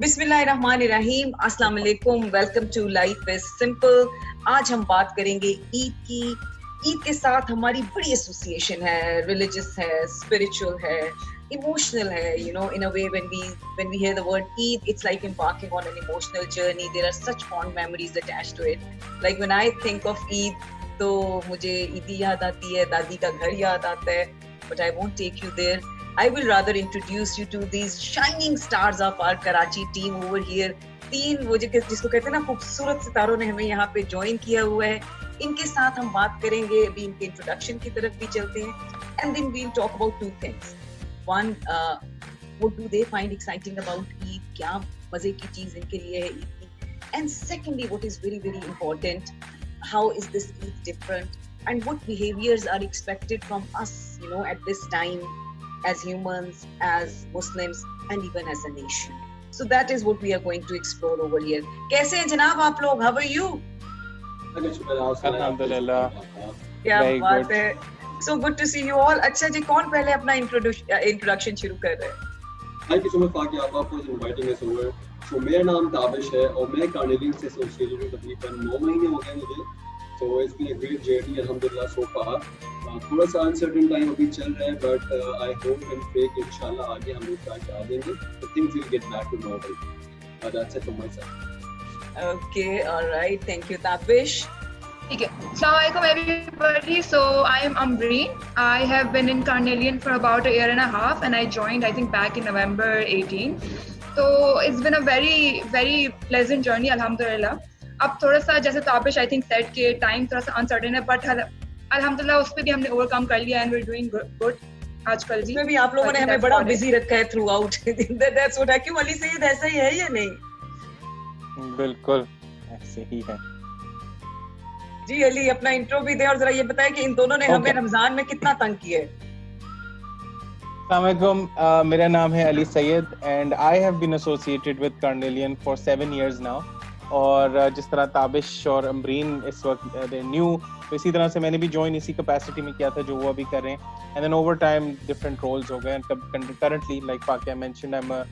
बिस्मिल्लाहिर्रहमानिर्रहीम, अस्सलाम वालेकुम, welcome to Life Is Simple. आज हम बात करेंगे ईद की। ईद के साथ हमारी बड़ी एसोसिएशन है, रिलीजियस है, स्पिरिचुअल है, इमोशनल है। You know, in a way when we hear the word Eid, it's like embarking on an emotional journey. There are such fond memories attached to it. Like when I think of Eid, तो मुझे ईदी याद आती है, दादी का घर याद आता है, but I won't take you there. I will rather introduce you to these shining stars of our Karachi team over here. तीन वो जिसको कहते हैं ना, खूबसूरत सितारों ने हमें यहाँ पे ज्वाइन किया हुआ है। इनके साथ हम बात करेंगे, अभी इनके इंट्रोडक्शन की तरफ भी चलते हैं, and then we'll talk about two things. One, what do they find exciting about Eid? क्या मजे की चीज इनके लिए है ईद की? And secondly, what is very very important, how is this Eid different? And what behaviors are expected from us, you know, at this time, as humans, as Muslims, and even as a nation. So that is what we are going to explore over here. कैसे हैं जनाब आप लोग? How are you? अल्हम्दुलिल्लाह, क्या बात है। So good to see you all. अच्छा जी, कौन पहले अपना इंट्रोडक्शन शुरू कर रहे हैं? Thank you so much Faki Appa for inviting us over. So मेरा नाम ताबिश है और मैं कार्नेलियन से एसोसिएटेड हूँ तकरीबन 9 महीने हो गए मुझे। So it's been a great journey alhamdulillah so far. थोड़ा सा अनसर्टेन टाइम अभी चल रहा है, but I hope and pray कि इंशाल्लाह आगे हम लोग स्टार्ट करा देंगे, so things will get back to normal. That's it from my side. Okay, all right, thank you Tabish. Okay, Assalamualaikum everybody. So I am Ambreen. I have been in Carnelian for about a year and a half, and I joined I think back in November 18. So it's been a very pleasant journey, alhamdulillah. अब थोड़ा सा जैसे Tabish I think set के time थोड़ा सा uncertain है, but अल्हम्दुलिल्लाह उस पे भी हमने ओवरकम कर लिया and we are doing good आजकल जी। उसमें भी आप लोगों ने हमें बड़ा बिजी रखा है थ्रू आउट। That's what. क्यों अली सैयद, ऐसा ही है या नहीं? बिल्कुल ऐसे ही है जी। अली अपना इंट्रो भी दे और जरा ये बताएं कि इन दोनों ने हमें रमजान में कितना तंग किया है। अस्सलाम वालेकुम, मेरा नाम है Ali Syed and I have been associated with Carnelian for 7 years now. और जिस तरह ताबिश और अमरीन इस वक्त दे न्यू, तो इसी तरह से मैंने भी ज्वाइन इसी कैपेसिटी में किया था जो वो अभी कर रहे हैं, and then over time different roles हो गए। Currently like Fakiya mentioned, I am a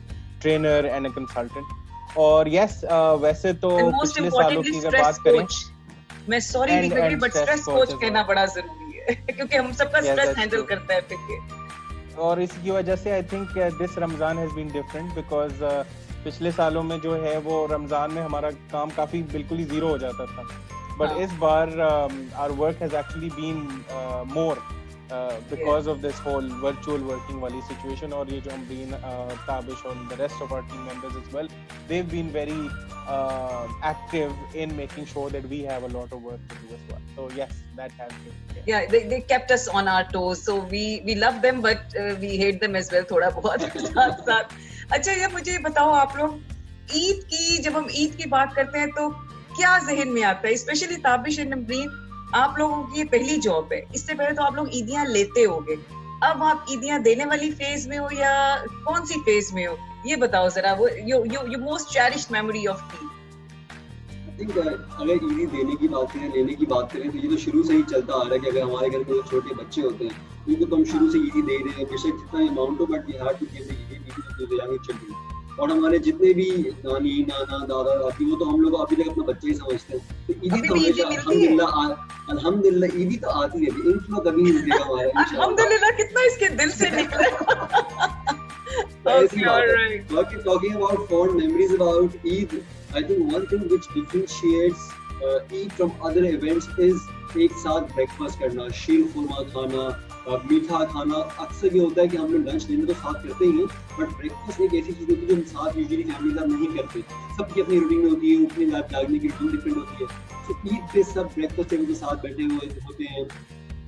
trainer and a consultant. और यस, वैसे तो पिछले सालों की अगर बात करें, मैं सॉरी नहीं कर रही, बट स्ट्रेस कोच कहना बड़ा जरूरी है क्योंकि हम सबका स्ट्रेस हैंडल करता है फिर। और इसकी वजह से I think this Ramzan has been different because पिछले सालों में जो है वो रमजान में हमारा काम काफी बिल्कुल ही जीरो हो जाता था, बट इस बार our work has actually been more because of this whole virtual working वाली situation. और ये जो हम बीन ताबिश और the rest of our team members as well, they've been very active in making sure that we have a lot of work to do as well. So yes, that has been, yeah, they kept us on our toes, so we love them but we hate them as well थोड़ा बहुत साथ साथ। अच्छा, ये मुझे बताओ आप लोग ईद की, जब हम ईद की बात करते हैं तो क्या जहन में आता है? स्पेशली ताबिश एंड अमरीन, आप लोगों की ये पहली जॉब है, इससे पहले तो आप लोग ईदियां लेते होगे, अब आप ईदियां देने वाली फेज में हो या कौन सी फेज में हो? ये बताओ जरा, वो your most cherished memory of Eid. I think अगर ईदी देने की बात करें, लेने की बात करें, तो ये तो शुरू से ही चलता आ रहा है कि अगर हमारे घर में जो छोटे बच्चे होते हैं उनको तो हम शुरू से ईदी दे रहे हैं, बेशक जितना अमाउंट हो, but we have to give the Eidi to the young children. और हमारे जितने भी नानी नाना दादा दादी, वो तो हम लोग अभी तक अपना बच्चे ही समझते हैं, तो ईदी तो हमेशा अल्हम्दुलिल्लाह ईदी तो आती रहती है, इनफ्लो कभी नहीं रुकेगा हमारा अल्हम्दुलिल्लाह। कितना इसके दिल से निकला। Okay, all right. Talking about fond memories about Eid, I think one thing which differentiates Eid from other events is एक साथ ब्रेकफास्ट करना, शीर खुरमा खाना, मीठा खाना। अक्सर ये होता है कि हम लोग लंच डिनर तो साथ करते ही हैं, बट ब्रेकफास्ट एक ऐसी चीज़ होती है जो हम साथ यूजुअली फैमिली साथ नहीं करते। सबकी अपनी रूटीन होती है, उठने जागने की रूटीन डिफरेंट होती है। तो ईद पे सब ब्रेकफास्ट टेबल के साथ बैठे हुए होते हैं,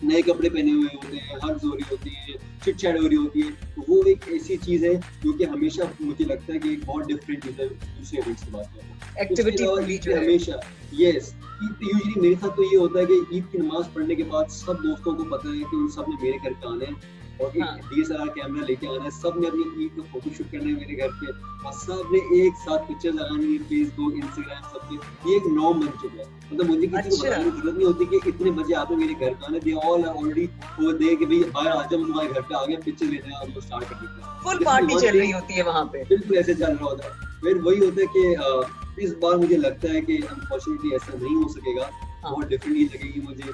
नए कपड़े पहने हुए होते हैं, हग्स हो रही होती है, चिट चैट हो रही होती है। तो वो एक ऐसी चीज़ है जो कि हमेशा मुझे लगता है कि एक बहुत डिफरेंट चीज़ है दूसरे इवेंट्स की बात है। एक्टिविटी हमेशा यस, यूजुअली मेरे साथ तो ये होता है कि ईद की नमाज पढ़ने के बाद सब दोस्तों को पता है कि उन सब ने मेरे घर पे आना है और एक DSLR कैमरा लेके आना है, सब ने अपनी ईद का फोटो शूट करना है मेरे घर पे, और सब ने एक साथ पिक्चर लगानी है फेसबुक इंस्टाग्राम सब पे। ये एक नॉर्म बन चुका है, मतलब मुझे किसी को बताने की जरूरत नहीं होती कि इतने बजे आप मेरे घर पे आना, दे ऑल ऑलरेडी वो दे कि भाई बाहर आ जाओ, तुम्हारे घर पे आ गए, पिक्चर लेते हैं और स्टार्ट कर देते हैं। फुल पार्टी चल रही होती है वहाँ पे, बिल्कुल ऐसे चल रहा होता है। फिर वही होता है कि इस बार मुझे लगता है कि अनफॉर्चुनेटली ऐसा नहीं हो सकेगा, बहुत डिफरेंट ही लगेगी मुझे।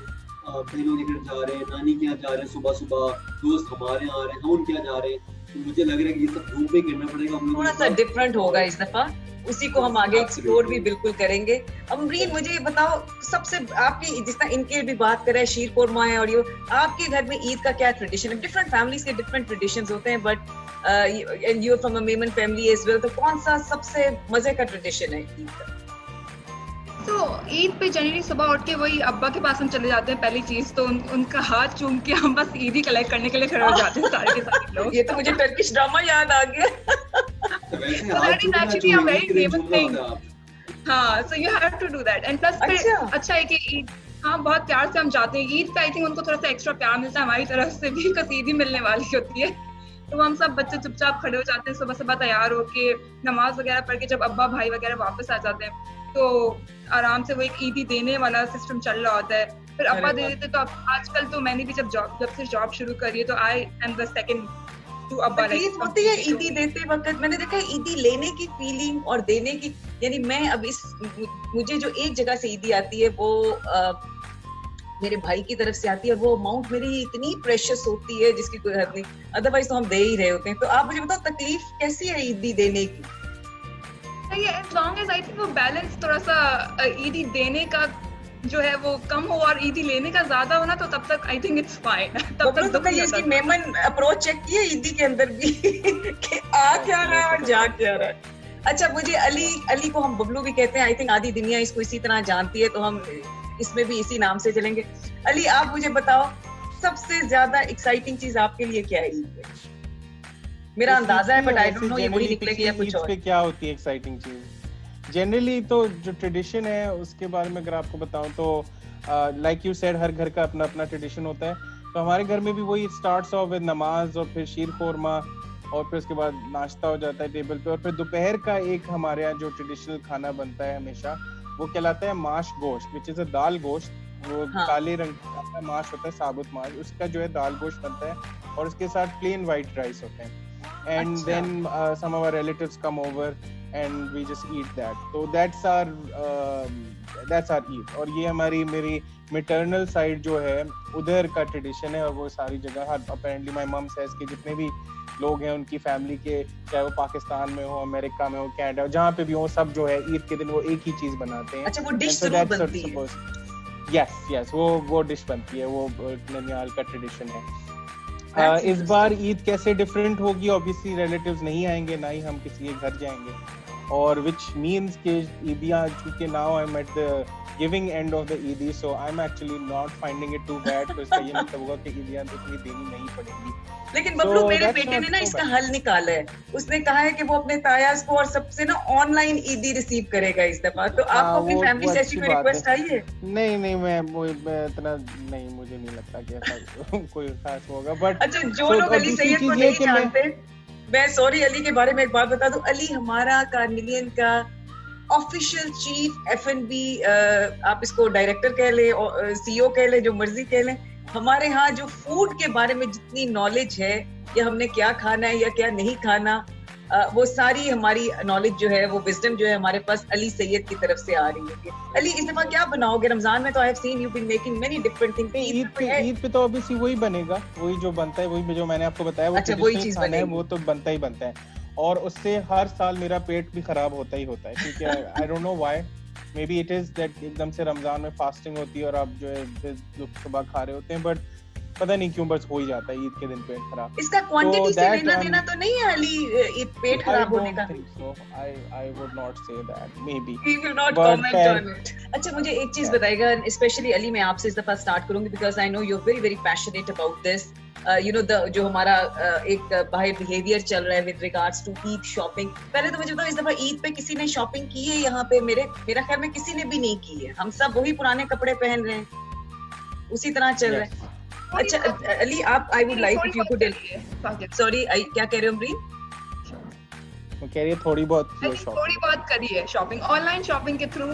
बहनों के घर जा रहे हैं, नानी के यहाँ जा रहे हैं, सुबह सुबह दोस्त हमारे यहाँ आ रहे हैं, हम उनके यहाँ जा रहे हैं, तो मुझे लग रहा है कि ये सब रूम पे करना पड़ेगा हम लोग। थोड़ा सा डिफरेंट होगा इस दफा, उसी को हम आगे एक्सप्लोर भी बिल्कुल करेंगे। अमरीन मुझे ये बताओ, सबसे आपकी जिस तरह इनके भी बात करें शीर कोरमा है और ये, आपके घर में ईद का क्या ट्रेडिशन है? डिफरेंट फैमिलीज के डिफरेंट ट्रेडिशंस होते हैं, but and you are from a Memon family as well, तो कौन सा सबसे मजे का ट्रेडिशन है ईद का? तो ईद पे जनरली सुबह उठ के वही अब्बा के पास हम चले जाते हैं, पहली चीज तो उनका हाथ चूम के हम बस ईद ही कलेक्ट करने के लिए खड़े हो जाते हैं सारे के सारे लोग। ये तो मुझे टर्किश ड्रामा याद आ गया। So that is actually a very famous thing. हाँ, so you have to do that. And plus फिर अच्छा है कि ईद, हाँ बहुत प्यार से हम जाते हैं ईद पे। आई थिंक उनको थोड़ा सा एक्स्ट्रा प्यार मिलता है हमारी तरफ से भी, बिकॉज़ ईद ही मिलने वाली होती है। तो हम सब बच्चे चुपचाप खड़े हो जाते हैं, सुबह सुबह तैयार होके नमाज वगैरह पढ़ के जब अब्बा भाई वगैरह वापस आ जाते हैं तो आराम से वो एक ईदी देने वाला सिस्टम चल रहा होता है। फिर अब्बा दे देते, तो आजकल तो मैंने भी जब से जॉब शुरू करी है तो I am the second to अब्बा। तकलीफ होती है ईदी देते वक्त? मैंने देखा है ईदी लेने की फीलिंग और देने की, यानी मैं अब मुझे जो एक जगह से ईदी आती है वो मेरे भाई की तरफ से आती है, और वो अमाउंट मेरी इतनी प्रेशियस होती है जिसकी कोई हद नहीं, अदरवाइज तो हम दे ही रहे होते हैं। तो आप मुझे बताओ तकलीफ कैसी है ईदी देने की? as long as I think वो बैलेंस थोड़ा सा ईदी देने का जो है वो कम हो और ईदी लेने का ज्यादा होना, तो तब तक आई थिंक इट्स फाइन। तब तक तो ये इसकी मेमन अप्रोच चेक की है ईदी के अंदर भी कि आ क्या रहा है और जा क्या रहा है। अच्छा मुझे अली को हम बबलू भी कहते हैं, आई थिंक आधी दुनिया इसको इसी तरह जानती है, तो हम इसमें भी इसी नाम से चलेंगे। अली आप मुझे बताओ सबसे ज्यादा एक्साइटिंग चीज आपके लिए क्या है ईद पे? मेरा अंदाजा है बट आई डोंट नो ये वही निकलेगी या कुछ और। पे क्या होती है एक्साइटिंग चीज? जनरली तो जो ट्रेडिशन है उसके बारे में अगर आपको बताऊं तो लाइक यू सेड हर घर का अपना अपना ट्रेडिशन होता है। तो हमारे घर में भी वही स्टार्ट्स ऑफ विद नमाज और फिर शीर खोरमा और फिर उसके बाद नाश्ता हो जाता है टेबल पे, और फिर दोपहर का एक हमारे यहाँ जो ट्रेडिशनल खाना बनता है हमेशा वो कहलाता है माश गोश्त, विच इज अ दाल गोश्त। वो काले रंग का माश होता है, साबुत माश, उसका जो है दाल गोश्त बनता है और उसके साथ प्लेन व्हाइट राइस होते हैं। And then some of our relatives come over and we just eat that. So that's our Eid. और ये मेरी maternal side जो है उधर का tradition है, और वो सारी जगह apparently my mom says कि जितने भी लोग हैं उनकी फैमिली के, चाहे वो पाकिस्तान में हो, अमेरिका में हो, कनाडा, जहाँ पे भी हो, सब जो है ईद के दिन वो एक ही चीज बनाते हैं। अच्छा वो डिश जरूर बनती है? Yes, वो डिश बनती है, वो ननिहाल का ट्रेडिशन है। इस बार ईद कैसे डिफरेंट होगी? ऑब्वियसली रिलेटिव्स नहीं आएंगे, ना ही हम किसी के घर जाएंगे, और which means कि ईदियाँ चूंकि now I'm at the giving end of the ईदी, so I'm actually not finding it too bad। तो इसका ये मतलब होगा कि ईदियाँ तो इतनी देनी नहीं पड़ेगी। लेकिन बबलू मेरे बेटे ने ना इसका हल निकाला है, उसने कहा है कि वो अपने तायाज को और सबसे ना ऑनलाइन ईदी रिसीव करेगा इस दफा। तो आपको अपनी फैमिली से ऐसी कोई रिक्वेस्ट आई है? नहीं मैं इतना नहीं, मुझे नहीं लगता कि ऐसा कोई खास होगा। बट अच्छा जो लोग अली सैयद को नहीं जानते, मैं सॉरी अली के बारे में एक बात बता दूं, अली हमारा कार्निलियन का ऑफिशियल चीफ F&B, आप इसको डायरेक्टर कह ले, CEO कह ले, जो मर्जी कह ले। हमारे यहाँ जो फूड के बारे में जितनी नॉलेज है कि हमने क्या खाना है या क्या नहीं खाना, वो सारी हमारी नॉलेज जो है, वो विजडम जो है हमारे पास अली सैयद की तरफ से आ रही है। अली इस दफा क्या बनाओगे रमजान में? तो I have seen you been making many different things. Eid पे तो ऑब्वियसली वही बनेगा, वही जो बनता है, वही जो मैंने आपको बताया, वो अच्छा, वही चीज खाना है, वो तो बनता ही बनता है। और उससे हर साल मेरा पेट भी खराब होता ही होता है, क्योंकि I don't know why, may be it is that एकदम से रमजान में फास्टिंग होती है और आप जो है सुबह खा रहे होते हैं, बट पता नहीं क्यों बस हो ही जाता है ईद के दिन पेट खराब। इसका क्वांटिटी से लेना देना तो नहीं है अली पेट खराब होने का? I would not say that, maybe. We will not comment on it. अच्छा मुझे एक चीज बताइएगा, स्पेशली अली मैं आपसे इस दफा स्टार्ट करूंगी because I know you are very very passionate about this. You know जो हमारा एक बाहर बिहेवियर चल रहा है with regards to Eid shopping. पहले तो मुझे बताओ इस दफा ईद पे किसी ने शॉपिंग की है? यहाँ पे मेरा ख्याल में किसी ने भी नहीं की है, हम सब वही पुराने कपड़े पहन रहे हैं, उसी तरह चल रहे हैं। अच्छा अली आप, I would like if you could, sorry क्या कह रहे हो अमरीन? वो कह रही है थोड़ी बहुत करी है शॉपिंग, ऑनलाइन शॉपिंग के थ्रू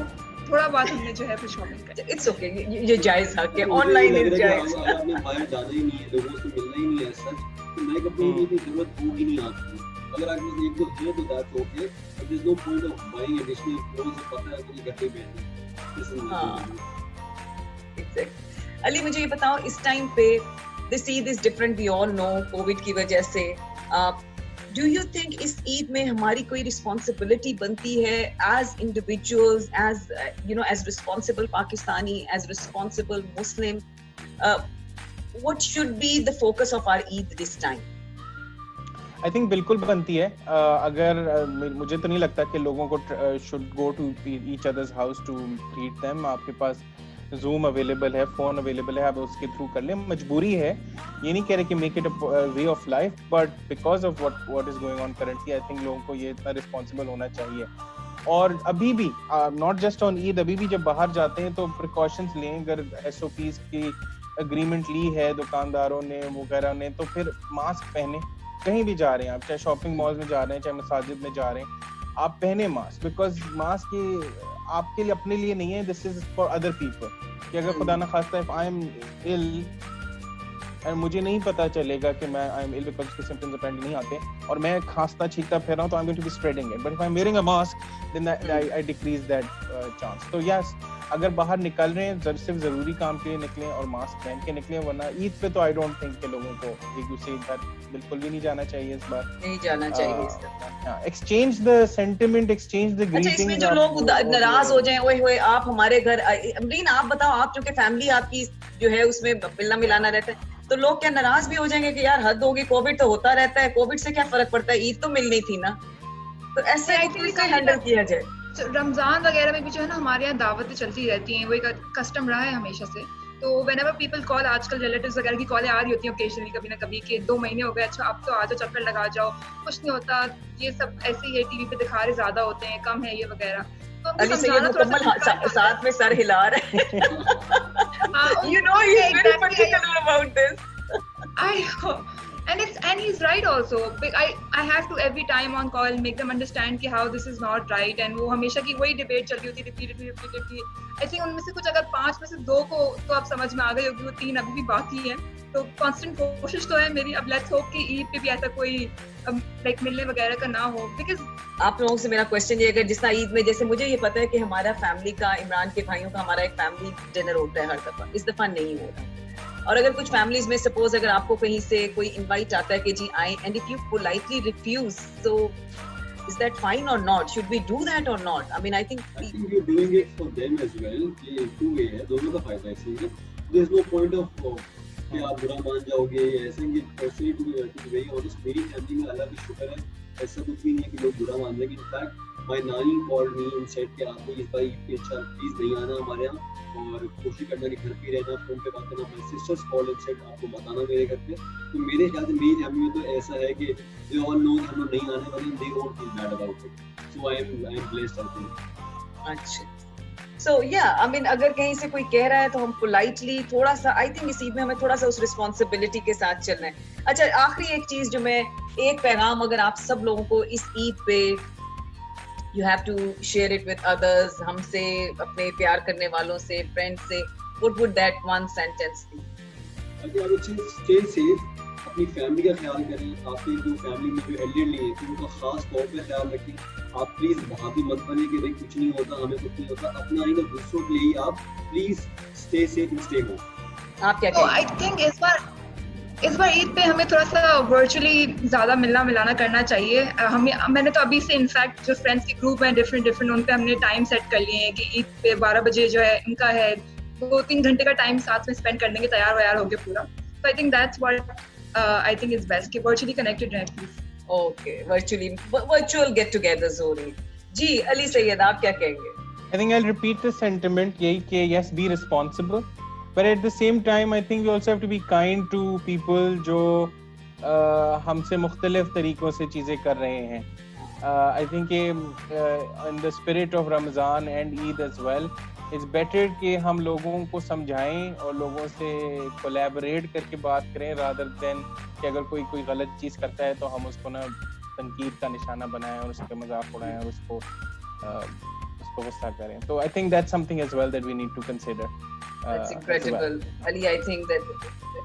थोड़ा बहुत हमने जो है फिर शॉपिंग करी। इट्स ओके, ये जायज हक है, ऑनलाइन इज जायज। आपने बाहर जाना ही नहीं है, लोगों से मिलना ही नहीं है, सच तो नए कपड़ों की भी जरूरत होगी नहीं आपको। अगर आपके पास एक दो है तो that's okay, but there is no point of buying additional clothes, पता है कि घर पे बैठे एग्जैक्ट। अली मुझे ये बताओ, इस टाइम पे this Eid is different, we all know Covid की वजह से, डू यू थिंक इस ईद में हमारी कोई रिस्पॉन्सिबिलिटी बनती है as individuals, as you know, as responsible Pakistani, as responsible Muslim, what should be the focus of our Eid this time? I think बिल्कुल बनती है। अगर मुझे तो नहीं लगता कि लोगों को should go to each others house to greet them. आपके पास Zoom अवेलेबल है, फोन अवेलेबल है, आप उसके थ्रू कर लें। मजबूरी है, ये नहीं कह रहे कि make it a way of life, but because of what is going on currently, I think लोगों को ये इतना रिस्पॉन्सिबल होना चाहिए। और अभी भी नॉट जस्ट ऑन ईद, अभी भी जब बाहर जाते हैं तो प्रिकॉशंस लें। अगर SOPs की एग्रीमेंट ली है दुकानदारों ने वगैरह ने, तो फिर मास्क पहने। कहीं भी जा रहे हैं आप, चाहे शॉपिंग मॉल में जा रहे हैं, चाहे मसाजिद में जा रहे हैं, आप पहने मास्क, बिकॉज मास्क ये आपके लिए, अपने लिए नहीं है, this is for other people. कि अगर खुदा ना खास्ता इफ आई एम इल और मुझे नहीं पता चलेगा कि मैं आई एम इल बिकॉज उसके सिम्पटम्स अपेरेंटली नहीं आते, और मैं खांसता छींकता फिर रहा हूं, तो I am going to be spreading it, but if I am wearing a mask then I decrease that chance. तो यस, अगर बाहर निकल रहे हैं सिर्फ जरूरी काम के लिए निकलें और मास्क पहन के निकलें, वरना ईद पे तो आई डोंट थिंक कि लोगों को एक दूसरे के घर बिल्कुल भी नहीं जाना चाहिए इस बार। नहीं जाना चाहिए इस तरह। Exchange the sentiment, exchange the greetings. अच्छा, इसमें जो लोग नाराज हो जाएं, ओए होए आप हमारे घर, अमरीन आप बताओ, आप चूंकि फैमिली आपकी जो है उसमें मिलना मिलाना रहता है, तो लोग क्या नाराज भी हो जाएंगे कि यार हद होगी, कोविड तो होता रहता है, कोविड से क्या फर्क पड़ता है, ईद तो मिलनी थी ना? तो ऐसे कैसे हैंडल किया जाए? रमजान वगैरह में भी जो है ना हमारे यहाँ दावतें चलती रहती हैं, वो एक कस्टम रहा है हमेशा से। तो व्हेनेवर पीपल कॉल, आजकल रिलेटिव्स वगैरह की कॉलें आ रही होती हैं ओकेजनली, कभी ना कभी, कि 2 महीने हो गए, अच्छा अब तो आ जाओ, चक्कर लगा जाओ, कुछ नहीं होता, ये सब ऐसे ही है, टीवी पे दिखा रहे ज्यादा होते हैं, कम है ये वगैरह। तो अली से ये मुकम्मल साथ में सर हिला रहे हैं। You know he's very particular about this. I know. And he's right also. I have to every time on call make them understand कि how this is not right, and वो हमेशा की वही डिबेट चल रही होती है repeatedly. I think उनमें से कुछ अगर 5 में से 2 को तो आप समझ में आ गई होगी, वो 3 अभी भी बाकी है। तो कांस्टेंट कोशिश तो है मेरी, अब लेट्स होप कि ईद पे भी ऐसा कोई लाइक मिलने वगैरह का ना हो। बिकॉज आप लोगों से मेरा क्वेश्चन ये है, अगर जिस तरह ईद में, जैसे मुझे ये पता है कि हमारा फैमिली का, इमरान के भाइयों का, हमारा एक फैमिली डिनर होता है हर दफा, इस दफा नहीं हो रहा। और अगर कुछ फैमिलीज में सपोज अगर आपको कहीं से कोई इनवाइट आता है कि जी आए, and if you politely refuse, so is that fine or not? Should we do that or not? I mean, I think you're doing it for them as well. कि two way है, दोनों का फायदा है इसमें। There's no point of कि आप बुरा मान जाओगे या ऐसे। ये personally to be very honest, मेरी फैमिली में अल्लाह का शुक्र है ऐसा कुछ भी नहीं है कि लोग बुरा मान जाएंगे। इनफैक्ट माय नानी कॉल्ड मी एंड सेड कि आपको इस बार ईद पे अच्छा प्लीज नहीं आना हमारे यहाँ, और कोशिश करना कि घर पे रहना, फोन पे बात करना। My sister's called and said आपको बताना मेरे घर पे। तो मेरे ख्याल से मेरी फैमिली में तो ऐसा है कि दे ऑल नो हम लोग नहीं आने वाले, they don't feel bad about it. So I am blessed I think. अच्छा, so yeah, I mean, अगर कहीं से कोई कह रहा है तो हम पोलाइटली थोड़ा सा, आई थिंक इस ईद में हमें थोड़ा सा उस रिस्पॉन्सिबिलिटी के साथ चलना है। अच्छा, आखिरी एक चीज जो मैं, एक पैगाम अगर आप सब लोगों को इस ईद पे, you have to share it with others, हमसे, अपने प्यार करने वालों से, फ्रेंड्स से, what would that one sentence be? I would say stay safe, अपनी फैमिली का ख्याल करें। आपकी जो फैमिली में जो एल्डरली है तो उनका खास तौर पे ख्याल रखें। आप प्लीज भाभी मत बने कि भाई कुछ नहीं होता, हमें कुछ नहीं होता। अपना आइंदा दूसरों के लिए आप please stay safe and stay home. आप क्या कहेंगे? आई थिंक इस बार ईद पे हमें थोड़ा सा वर्चुअली ज्यादा मिलना मिलाना करना चाहिए। मैंने तो अभी से इनफैक्ट जो फ्रेंड्स के ग्रुप हैं डिफरेंट उन पे हमने टाइम सेट कर लिए हैं कि ईद पे 12 बजे जो है इनका है 2-3 घंटे का टाइम साथ में स्पेंड करने के तैयार हो गए पूरा। So I think that's what I think is best कि virtually connected रहें please. Okay, virtual get-togethers हो रही। जी अली सैयद, आप क्या कहेंगे? I think I'll repeat the sentiment यही कि yes, be responsible, but at the same time I think we also have to be kind to people जो हमसे मुख्तलिफ तरीकों से चीज़ें कर रहे हैं। I think in the spirit of Ramadan and Eid as well, it's better कि हम लोगों को समझाएं और लोगों से कोलैबोरेट करके बात करें rather than कि अगर कोई गलत चीज़ करता है तो हम उसको ना तनकीद का निशाना बनाएं और उसका मजाक उड़ाएं और उसको गुस्सा करें। तो I think that's something as well that we need to consider. That's incredible. Ali, I think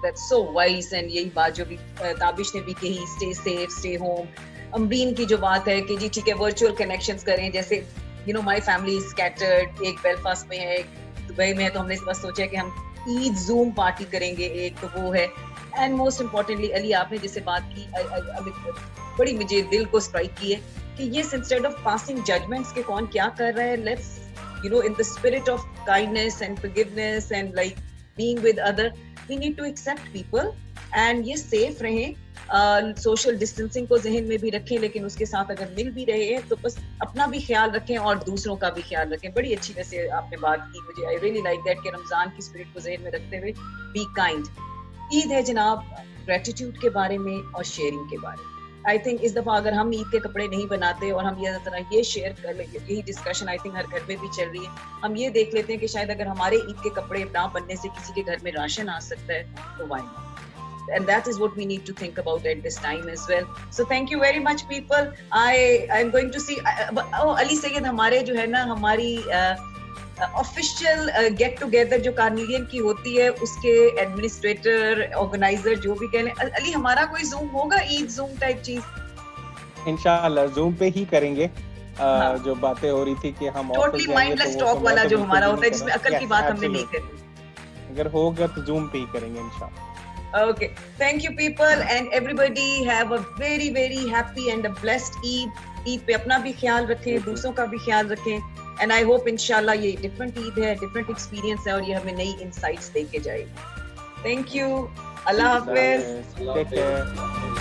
that's so wise, and यही बात जो भी ताबिश ने भी कही, stay safe, stay home. Amreen की जो बात है कि जी ठीक है वर्चुअल कनेक्शंस करें, जैसे you know my family is scattered, एक बेलफास्ट में है, एक दुबई में है, तो हमने इस बार सोचा है कि हम ईद जूम पार्टी करेंगे, एक तो वो है। एंड मोस्ट इम्पोर्टेंटली अली आपने जिससे बात की बड़ी मुझे दिल को स्ट्राइक की है कि ये इंस्टेड ऑफ पासिंग जजमेंट्स के कौन क्या कर रहा है, let's you know in the spirit of kindness and forgiveness and like being with other, we need to accept people and ये safe रहें, सोशल डिस्टेंसिंग को जहन में भी रखें, लेकिन उसके साथ अगर मिल भी रहे हैं तो बस अपना भी ख्याल रखें और दूसरों का भी ख्याल रखें। बड़ी अच्छी वैसे आपने बात की, मुझे आई रियली लाइक दैट कि रमजान की स्पिरिट को जहन में रखते हुए बी काइंड। ईद है जनाब ग्रेटिट्यूड के बारे में और शेयरिंग के बारे में। आई थिंक इस दफा अगर हम ईद के कपड़े नहीं बनाते और हम ये शेयर कर लेंगे, यही डिस्कशन आई थिंक हर घर में भी चल रही है, हम ये देख लेते हैं कि शायद अगर हमारे ईद के कपड़े ना बनने से किसी के घर में राशन आ सकता है तो why not, and that is what we need to think about at this time as well. So thank you very much people. I'm going to see Ali Sayyed हमारे जो है ना हमारी ऑफिशियल गेट टुगेदर जो carnelian की होती है उसके एडमिनिस्ट्रेटर ऑर्गेनाइजर जो भी कह लें, अली हमारा कोई जूम होगा ईद जूम टाइप चीज? इंशाल्लाह जूम पे ही करेंगे। हाँ। जो बातें हो रही थी कि हम टोटली माइंडलेस टॉक वाला जो हमारा होता है जिसमें अकल की बात हमने नहीं करनी, अगर होगा तो जूम पे ही करेंगे इंशाल्लाह। Okay, thank you people and everybody have a very very happy and a blessed Eid. Eid पे अपना भी ख्याल रखें, दूसरों का भी ख्याल रखें and I hope इंशाल्लाह ये डिफरेंट ईद है, डिफरेंट एक्सपीरियंस है और ये हमें नई इनसाइट्स दे के जाएगी। Thank you, Allah Hafiz. Take care.